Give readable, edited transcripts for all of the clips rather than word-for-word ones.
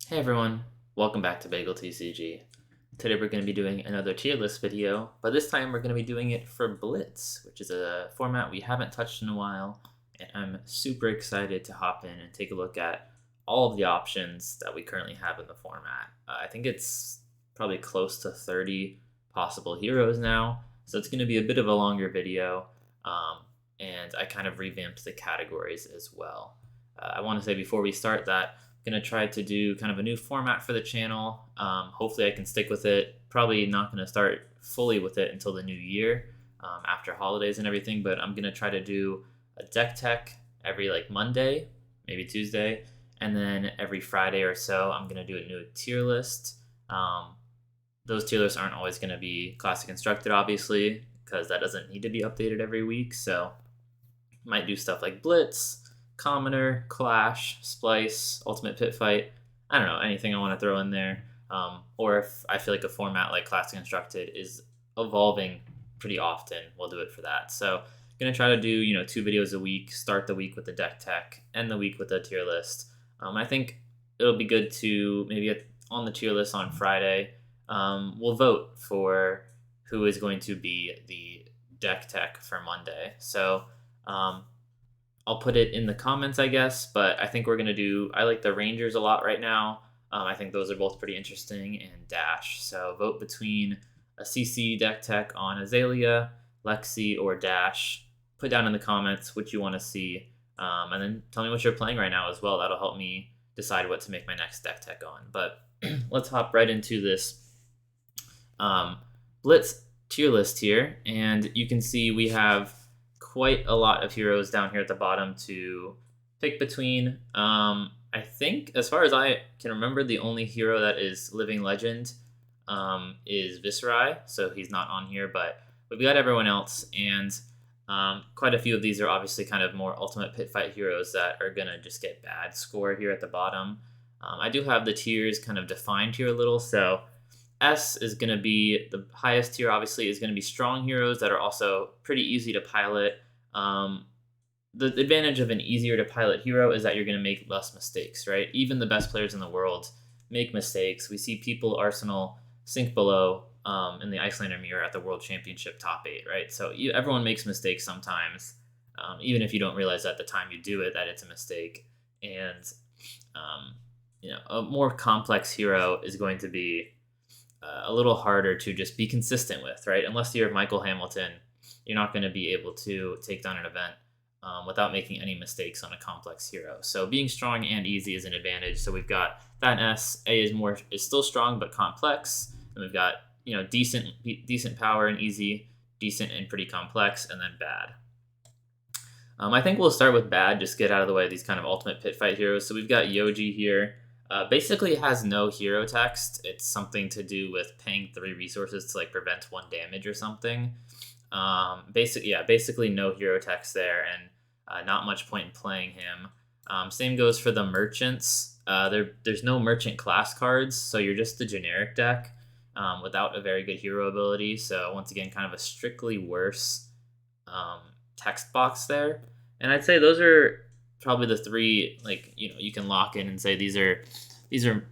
Hey everyone, welcome back to bageltcg. Today we're going to be doing another tier list video, but this time we're going to be doing it for BLITZ, which is a format we haven't touched in a while, and I'm super excited to hop in and take a look at all of the options that we currently have in the format. I think it's probably close to 30 possible heroes now, so it's going to be a bit of a longer video, and I kind of revamped the categories as well. I want to say before we start that gonna try to do kind of a new format for the channel. Hopefully I can stick with it. Probably not gonna start fully with it until the new year, after holidays and everything, but I'm gonna try to do a deck tech every like Monday, maybe Tuesday, and then every Friday or so I'm gonna do a new tier list. Those tier lists aren't always gonna be classic constructed, obviously, because that doesn't need to be updated every week, so might do stuff like Blitz, Commoner, Clash, Splice, Ultimate Pit Fight. I don't know, anything I want to throw in there. Or if I feel like a format like Classic Constructed is evolving pretty often, we'll do it for that. So gonna try to do 2 videos a week. Start the week with the deck tech, end the week with a tier list. I think it'll be good to maybe on the tier list on Friday. We'll vote for who is going to be the deck tech for Monday. So I'll put it in the comments, I guess, but I think we're going to do, I like the Rangers a lot right now. I think those are both pretty interesting, and Dash. So vote between a CC deck tech on Azalea, Galaxxi, or Dash. Put down in the comments what you want to see, and then tell me what you're playing right now as well. That'll help me decide what to make my next deck tech on. But let's hop right into this Blitz tier list here, and you can see we have quite a lot of heroes down here at the bottom to pick between. I think, as far as I can remember, the only hero that is living legend is Viserai, so he's not on here, but we've got everyone else, and quite a few of these are obviously kind of more ultimate pit fight heroes that are gonna just get bad score here at the bottom. I do have the tiers kind of defined here a little, so S is going to be the highest tier, obviously, is going to be strong heroes that are also pretty easy to pilot. The advantage of an easier to pilot hero is that you're going to make less mistakes, right? Even the best players in the world make mistakes. We see people Arsenal sink below in the Icelander mirror at the World Championship top 8, right? So everyone makes mistakes sometimes, even if you don't realize at the time you do it that it's a mistake. And a more complex hero is going to be a little harder to just be consistent with, right? Unless you're Michael Hamilton, you're not going to be able to take down an event without making any mistakes on a complex hero. So being strong and easy is an advantage. So we've got that in S. A is still strong but complex, and we've got decent power and easy, decent and pretty complex, and then bad. I think we'll start with bad, just get out of the way of these kind of ultimate pit fight heroes. So we've got Yoji here. Basically has no hero text. It's something to do with paying 3 resources to like prevent 1 damage or something. Basically no hero text there, and not much point in playing him. Same goes for the merchants. There's no merchant class cards, so you're just the generic deck without a very good hero ability. So once again, kind of a strictly worse text box there. And I'd say those are probably the 3, like, you can lock in and say these are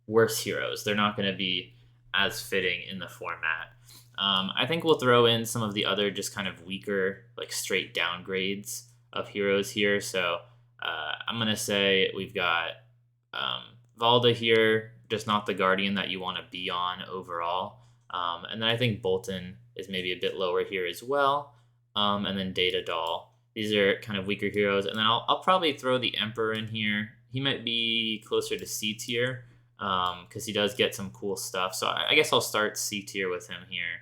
worse heroes. They're not going to be as fitting in the format. I think we'll throw in some of the other just kind of weaker, like straight downgrades of heroes here. So I'm going to say we've got Valda here, just not the Guardian that you want to be on overall. And then I think Bolton is maybe a bit lower here as well. And then Data Doll. These are kind of weaker heroes. And then I'll probably throw the Emperor in here. He might be closer to C tier because he does get some cool stuff. So I guess I'll start C tier with him here.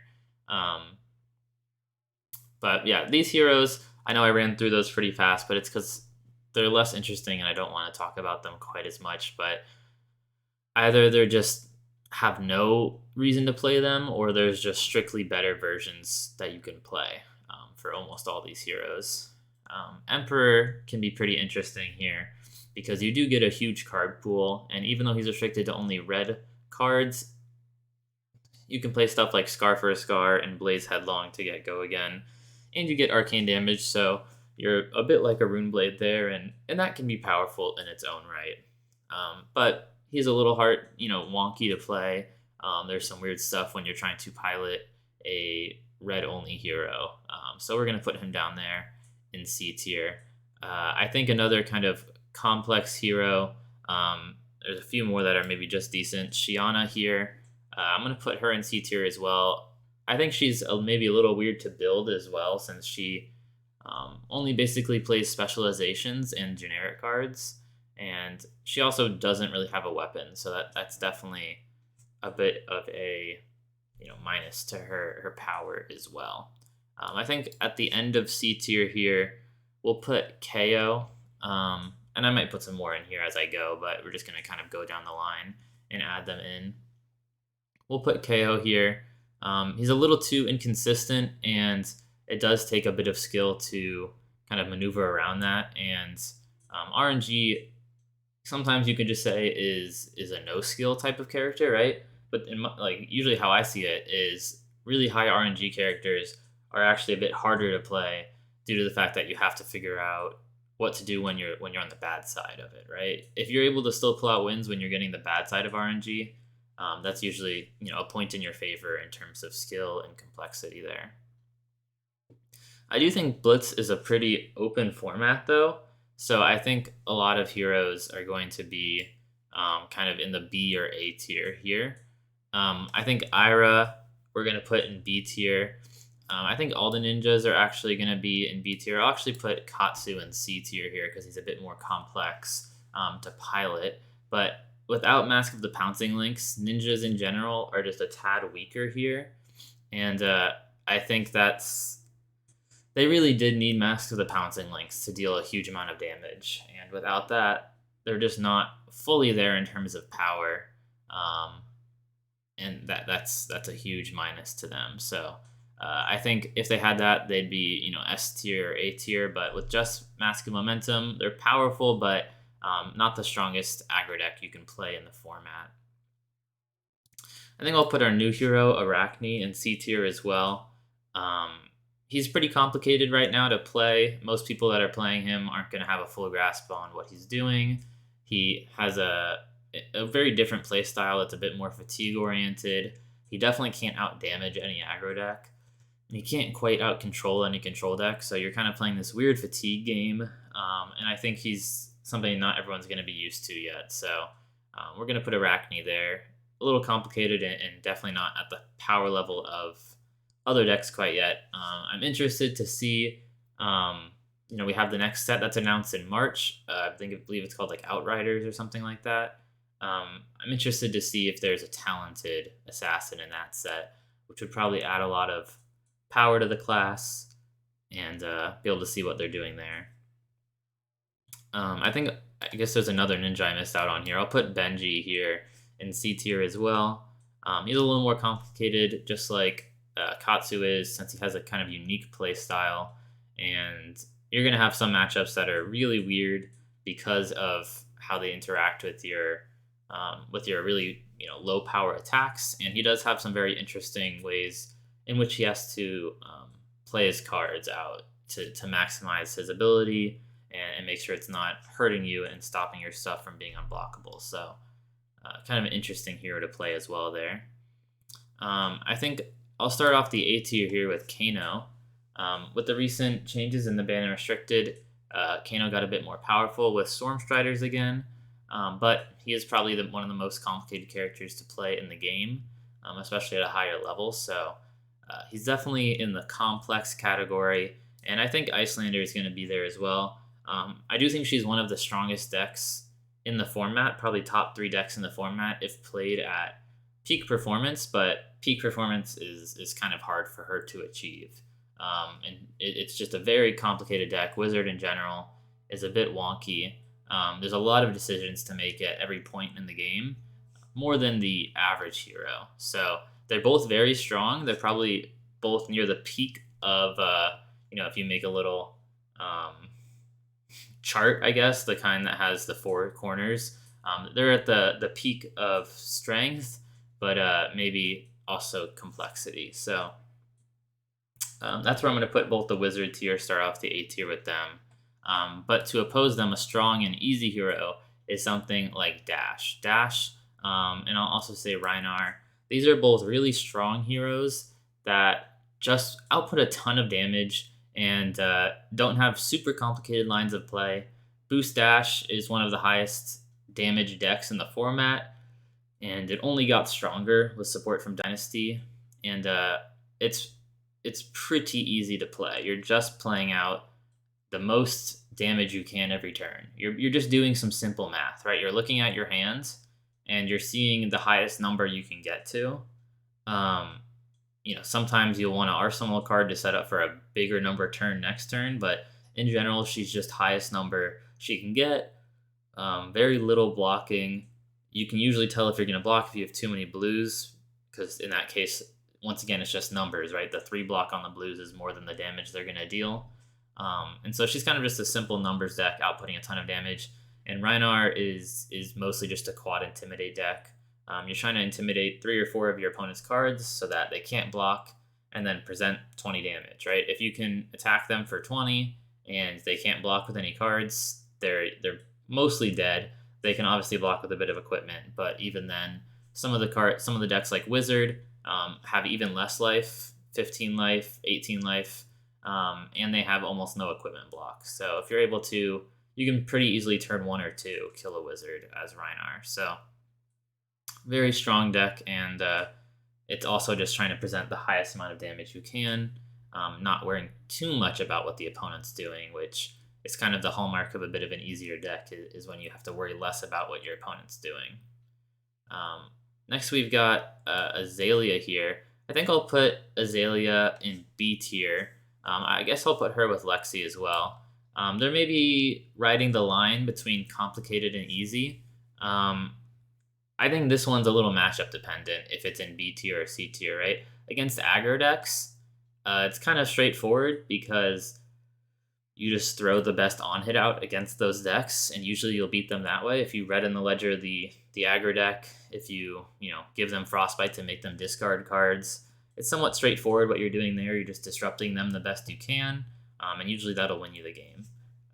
But yeah, these heroes, I know I ran through those pretty fast, but it's because they're less interesting and I don't want to talk about them quite as much. But either they're just have no reason to play them, or there's just strictly better versions that you can play for almost all these heroes. Emperor can be pretty interesting here because you do get a huge card pool, and even though he's restricted to only red cards, you can play stuff like Scar for a Scar and Blaze Headlong to get go again, and you get arcane damage, so you're a bit like a Rune Blade there, and that can be powerful in its own right. But he's a little hard, wonky to play. There's some weird stuff when you're trying to pilot a red-only hero. So we're going to put him down there in C tier. I think another kind of complex hero, there's a few more that are maybe just decent. Shiana here, I'm going to put her in C tier as well. I think she's maybe a little weird to build as well, since she only basically plays specializations and generic cards, and she also doesn't really have a weapon, so that's definitely a bit of a minus to her power as well. I think at the end of C tier here, we'll put KO, and I might put some more in here as I go, but we're just going to kind of go down the line and add them in. We'll put KO here. He's a little too inconsistent, and it does take a bit of skill to kind of maneuver around that. And RNG, sometimes you could just say is a no skill type of character, right? But usually how I see it is really high RNG characters are actually a bit harder to play due to the fact that you have to figure out what to do when you're on the bad side of it, right? If you're able to still pull out wins when you're getting the bad side of RNG, that's usually a point in your favor in terms of skill and complexity there. I do think Blitz is a pretty open format though, so I think a lot of heroes are going to be kind of in the B or A tier here. I think Ira we're going to put in B tier. I think all the ninjas are actually going to be in B tier. I'll actually put Katsu in C tier here because he's a bit more complex to pilot. But without Mask of the Pouncing Lynx, ninjas in general are just a tad weaker here. And I think they really did need Mask of the Pouncing Lynx to deal a huge amount of damage. And without that, they're just not fully there in terms of power. And that's a huge minus to them. So I think if they had that, they'd be S tier or A tier. But with just Mask of Momentum, they're powerful, but not the strongest aggro deck you can play in the format. I think I'll put our new hero Arachne in C tier as well. He's pretty complicated right now to play. Most people that are playing him aren't going to have a full grasp on what he's doing. He has a very different play style that's a bit more fatigue oriented. He definitely can't out damage any aggro deck. And he can't quite out control any control deck. So you're kind of playing this weird fatigue game. And I think he's something not everyone's going to be used to yet. So we're going to put Arachne there. A little complicated and definitely not at the power level of other decks quite yet. I'm interested to see, we have the next set that's announced in March. I believe it's called like Outriders or something like that. I'm interested to see if there's a talented assassin in that set, which would probably add a lot of power to the class and be able to see what they're doing there. I guess there's another ninja I missed out on here. I'll put Benji here in C tier as well. He's a little more complicated, just like Katsu is, since he has a kind of unique play style, and you're going to have some matchups that are really weird because of how they interact with your really low power attacks, and he does have some very interesting ways in which he has to play his cards out to maximize his ability and make sure it's not hurting you and stopping your stuff from being unblockable. So kind of an interesting hero to play as well there. I think I'll start off the A tier here with Kano. With the recent changes in the ban and restricted, Kano got a bit more powerful with Stormstriders again, but he is probably one of the most complicated characters to play in the game, especially at a higher level. So he's definitely in the complex category, and I think Icelander is going to be there as well. I do think she's one of the strongest decks in the format, probably top 3 decks in the format if played at peak performance, but peak performance is kind of hard for her to achieve. And it's just a very complicated deck. Wizard in general is a bit wonky. There's a lot of decisions to make at every point in the game, more than the average hero. So they're both very strong. They're probably both near the peak of, if you make a little chart, I guess, the kind that has the 4 corners. They're at the peak of strength, but maybe also complexity. So that's where I'm going to put both the Wizard tier, start off the A tier with them. But to oppose them, a strong and easy hero is something like Dash, and I'll also say Rhinar. These are both really strong heroes that just output a ton of damage and don't have super complicated lines of play. Boost Dash is one of the highest damage decks in the format, and it only got stronger with support from Dynasty. And it's it's pretty easy to play. You're just playing out the most damage you can every turn. You're just doing some simple math, right? You're looking at your hands and you're seeing the highest number you can get to. Um, sometimes you'll want to arsenal a card to set up for a bigger number turn next turn, but in general, she's just highest number she can get. Very little blocking. You can usually tell if you're going to block if you have too many blues, because in that case, once again, it's just numbers, right? The 3 block on the blues is more than the damage they're going to deal. And so she's kind of just a simple numbers deck, outputting a ton of damage. And Rhinar is mostly just a quad intimidate deck. You're trying to intimidate 3 or 4 of your opponent's cards so that they can't block, and then present 20 damage, right? If you can attack them for 20 and they can't block with any cards, they're mostly dead. They can obviously block with a bit of equipment, but even then, some of the decks like Wizard have even less life, 15 life, 18 life, and they have almost no equipment block. So if you're able to, you can pretty easily turn 1 or 2 kill a Wizard as Rhinar. So very strong deck, and it's also just trying to present the highest amount of damage you can, not worrying too much about what the opponent's doing, which is kind of the hallmark of a bit of an easier deck, is when you have to worry less about what your opponent's doing. Next, we've got Azalea here. I think I'll put Azalea in B tier. I guess I'll put her with Lexi as well. They're maybe riding the line between complicated and easy. I think this one's a little matchup dependent if it's in B tier or C tier, right? Against aggro decks, it's kind of straightforward because you just throw the best on hit out against those decks, and usually you'll beat them that way. If you read in the ledger the aggro deck, if you give them Frostbite to make them discard cards, it's somewhat straightforward what you're doing there. You're just disrupting them the best you can, and usually that'll win you the game.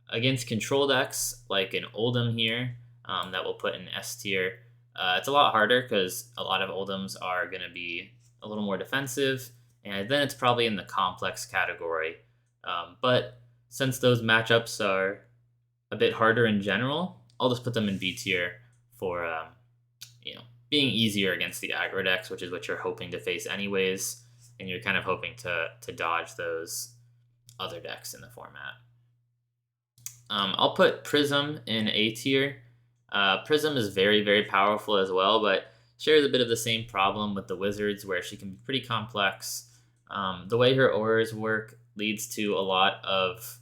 Against control decks like an Oldhim here, that we'll put in S tier, it's a lot harder because a lot of Oldhims are going to be a little more defensive, and then it's probably in the complex category. But since those matchups are a bit harder in general, I'll just put them in B tier for being easier against the aggro decks, which is what you're hoping to face anyways, and you're kind of hoping to dodge those other decks in the format. I'll put Prism in A tier. Prism is very, very powerful as well, but shares a bit of the same problem with the Wizards, where she can be pretty complex. The way her auras work leads to a lot of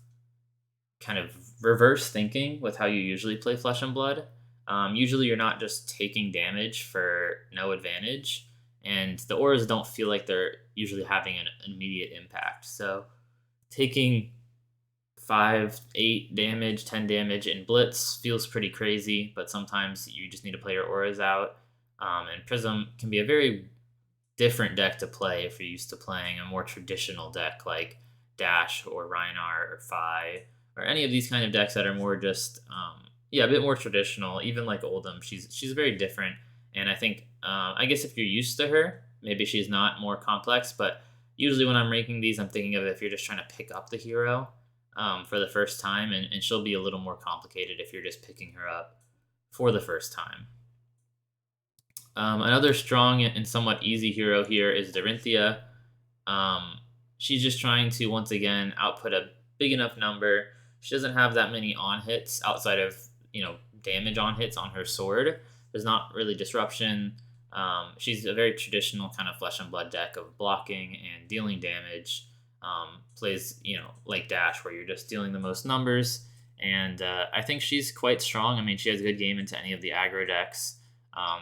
kind of reverse thinking with how you usually play Flesh and Blood. Usually you're not just taking damage for no advantage, and the auras don't feel like they're usually having an immediate impact. So taking 5, 8 damage, 10 damage in Blitz feels pretty crazy, but sometimes you just need to play your auras out. And Prism can be a very different deck to play if you're used to playing a more traditional deck like Dash or Rhinar or Fi, or any of these kind of decks that are more just a bit more traditional. Even like Oldhim, she's very different, and I think I guess if you're used to her, maybe she's not more complex. But usually when I'm ranking these, I'm thinking of if you're just trying to pick up the hero for the first time, and she'll be a little more complicated if you're just picking her up for the first time. Another strong and somewhat easy hero here is Dorithia. She's just trying to, once again, output a big enough number. She doesn't have that many on hits outside of damage on hits on her sword. There's not really disruption. She's a very traditional kind of Flesh and Blood deck of blocking and dealing damage. Plays like Dash, where you're just dealing the most numbers, and I think she's quite strong. I mean, she has a good game into any of the aggro decks.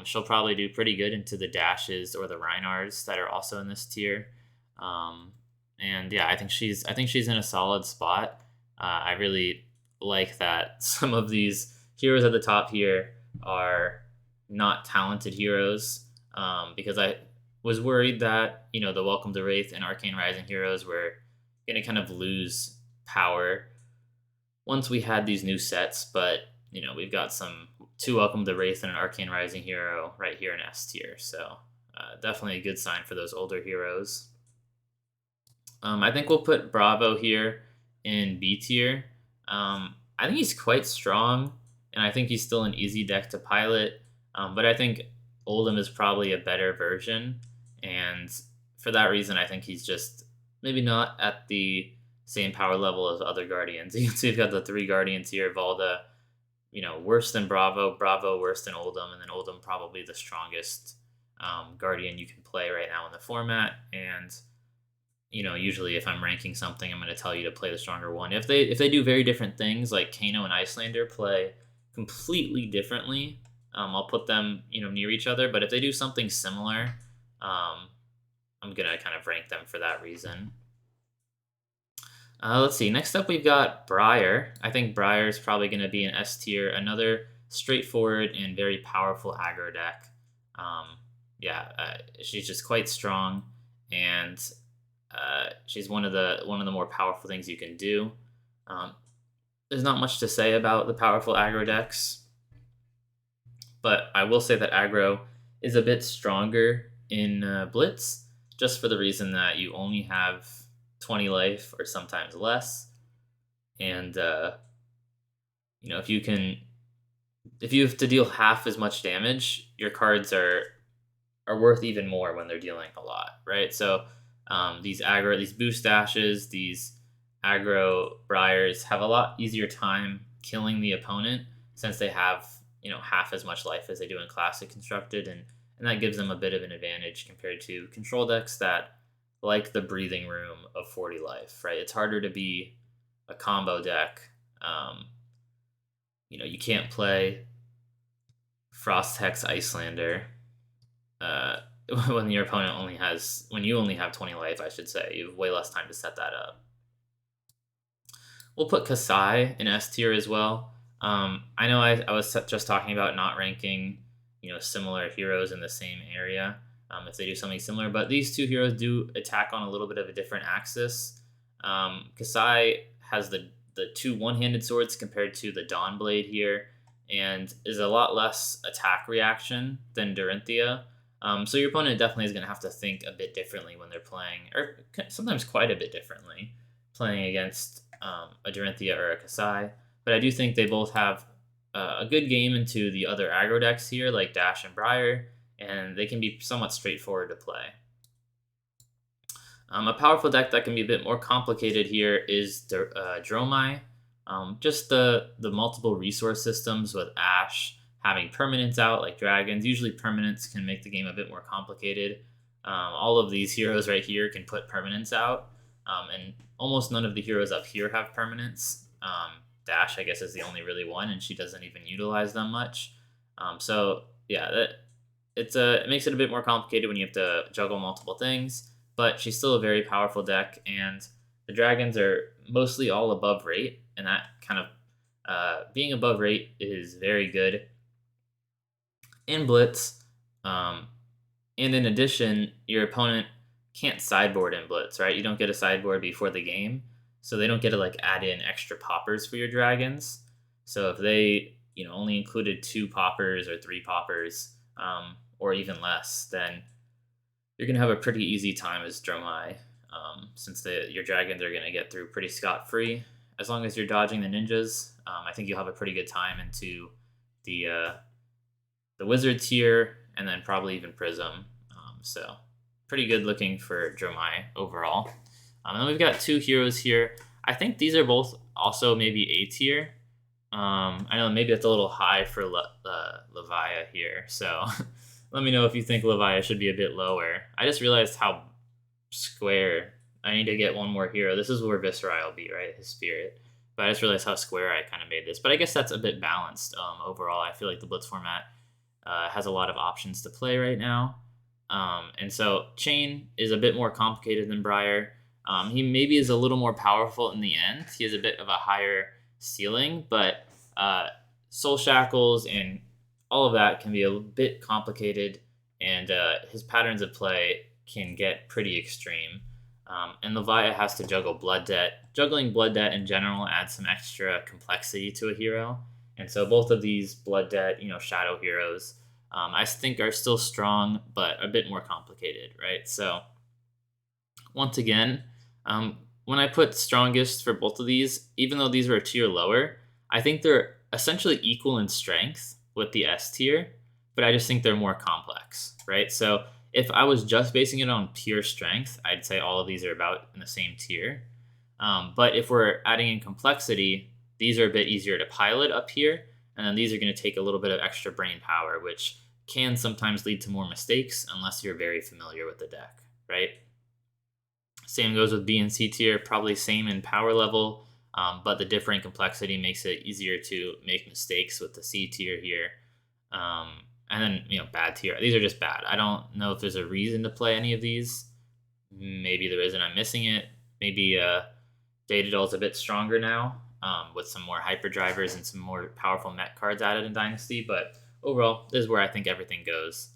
She'll probably do pretty good into the Dashes or the Rhinars that are also in this tier. And yeah, I think she's in a solid spot. I really like that some of these heroes at the top here are not talented heroes, because I was worried that the Welcome to Wraith and Arcane Rising heroes were going to kind of lose power once we had these new sets. But you know, we've got two Welcome to Wraith and an Arcane Rising hero right here in S tier. So definitely a good sign for those older heroes. I think we'll put Bravo here in B tier. I think he's quite strong, and I think he's still an easy deck to pilot. But I think Oldhim is probably a better version, and for that reason, I think he's just maybe not at the same power level as other Guardians. You can see we've got the 3 Guardians here, Valda, you know, worse than Bravo, Bravo worse than Oldhim, and then Oldhim probably the strongest Guardian you can play right now in the format. And you know, usually if I'm ranking something, I'm going to tell you to play the stronger one. If they do very different things, like Kano and Icelander play completely differently, I'll put them, you know, near each other. But if they do something similar, I'm going to kind of rank them for that reason. Let's see. Next up, we've got Briar. I think Briar is probably going to be an S tier, another straightforward and very powerful aggro deck. She's just quite strong, and she's one of the more powerful things you can do. There's not much to say about the powerful aggro decks, but I will say that aggro is a bit stronger in Blitz, just for the reason that you only have 20 life or sometimes less, and you know, if you have to deal half as much damage, your cards are worth even more when they're dealing a lot, right? So these boost dashes, these aggro Briars have a lot easier time killing the opponent, since they have, you know, half as much life as they do in Classic Constructed, and that gives them a bit of an advantage compared to control decks that like the breathing room of 40 life, right? It's harder to be a combo deck. You know, you can't play Frost Hex Icelander when your opponent when you only have 20 life, I should say. You have way less time to set that up. We'll put Kasai in S tier as well. I know I was just talking about not ranking, you know, similar heroes in the same area if they do something similar, but these 2 heroes do attack on a little bit of a different axis. Kasai has the 2 one-handed swords compared to the Dawnblade here, and is a lot less attack reaction than Dorithia. So your opponent definitely is going to have to think a bit differently when they're playing, or sometimes quite a bit differently, playing against a Dorithia or a Kasai. But I do think they both have a good game into the other aggro decks here, like Dash and Briar, and they can be somewhat straightforward to play. A powerful deck that can be a bit more complicated here is Dromai. Just the multiple resource systems with Ash having permanents out like dragons. Usually permanents can make the game a bit more complicated. All of these heroes right here can put permanents out, and almost none of the heroes up here have permanents. Dash, I guess, is the only really one, and she doesn't even utilize them much. So yeah, it makes it a bit more complicated when you have to juggle multiple things, but she's still a very powerful deck, and the dragons are mostly all above rate, and that kind of being above rate is very good in Blitz. And in addition, your opponent can't sideboard in Blitz, right? You don't get a sideboard before the game, so they don't get to like add in extra poppers for your dragons. So if they, you know, only included 2 poppers or 3 poppers, or even less, then you're gonna have a pretty easy time as Dromai, since your dragons are gonna get through pretty scot-free as long as you're dodging the ninjas. I think you'll have a pretty good time into the wizard tier, and then probably even Prism. So pretty good looking for Dromai overall. And then we've got 2 heroes here. I think these are both also maybe A tier. I know maybe that's a little high for Levia here, so let me know if you think Levia should be a bit lower. I just realized how square. I need to get one more hero. This is where Viscerai will be, right? His spirit. But I just realized how square I kind of made this. But I guess that's a bit balanced overall. I feel like the Blitz format has a lot of options to play right now. And so Chain is a bit more complicated than Briar. He maybe is a little more powerful in the end. He has a bit of a higher ceiling, but Soul Shackles and all of that can be a bit complicated, and his patterns of play can get pretty extreme. And Levia has to juggle Blood Debt. Juggling Blood Debt in general adds some extra complexity to a hero, And so both of these Blood Debt, Shadow Heroes, I think are still strong, but a bit more complicated, right? So once again, when I put strongest for both of these, even though these are a tier lower, I think they're essentially equal in strength with the S tier, but I just think they're more complex, right? So if I was just basing it on pure strength, I'd say all of these are about in the same tier. But if we're adding in complexity, these are a bit easier to pilot up here, and then these are going to take a little bit of extra brain power, which can sometimes lead to more mistakes unless you're very familiar with the deck, right? Same goes with B and C tier, probably same in power level, but the differing complexity makes it easier to make mistakes with the C tier here. And then, bad tier. These are just bad. I don't know if there's a reason to play any of these. Maybe there isn't. I'm missing it. Maybe Datadol's a bit stronger now with some more hyperdrivers and some more powerful mech cards added in Dynasty. But overall, this is where I think everything goes.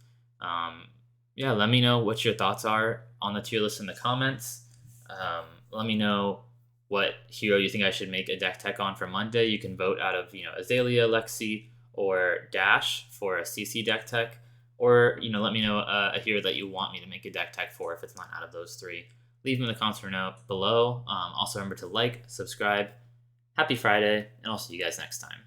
Yeah, let me know what your thoughts are on the tier list in the comments. Let me know what hero you think I should make a deck tech on for Monday. You can vote out of Azalea, Galaxxi, or Dash for a CC deck tech, or let me know a hero that you want me to make a deck tech for if it's not out of those three. Leave them in the comments below. Also remember to like, subscribe. Happy Friday, and I'll see you guys next time.